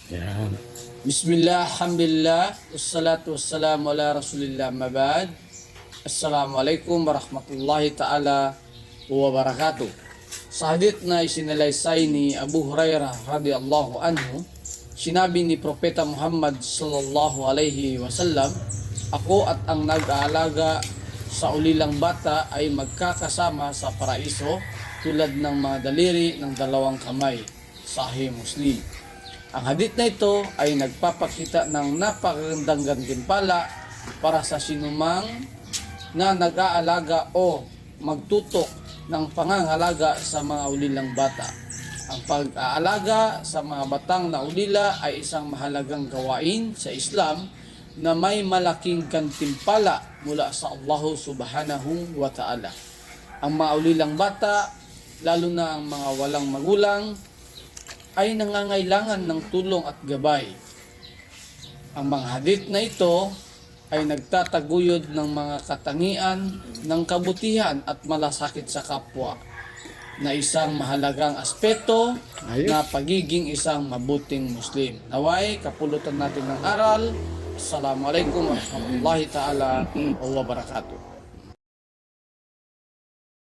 Yan. Bismillah, alhamdulillah, wassalatu wassalamu ala rasulillah, mabad. Assalamualaikum warahmatullahi ta'ala wabarakatuh. Sa hadith na isinalaysay ni Abu Hurairah radhiyallahu anhu, sinabi ni Propeta Muhammad sallallahu alaihi wasallam, ako at ang nag-aalaga sa ulilang bata ay magkakasama sa paraiso tulad ng mga daliri ng dalawang kamay. Sahih Muslim. Ang hadith na ito ay nagpapakita ng napakagandang gantimpala para sa sinumang na nag-aalaga o magtutok ng pangangalaga sa mga ulilang bata. Ang pag-aalaga sa mga batang na ulila ay isang mahalagang gawain sa Islam na may malaking gantimpala mula sa Allah subhanahu wa ta'ala. Ang mga ulilang bata, lalo na ang mga walang magulang, ay nangangailangan ng tulong at gabay. Ang mga hadith na ito ay nagtataguyod ng mga katangian ng kabutihan at malasakit sa kapwa na isang mahalagang aspeto na pagiging isang mabuting Muslim. Naway, kapulutan natin ng aral. Assalamualaikum warahmatullahi ta'ala wabarakatuh.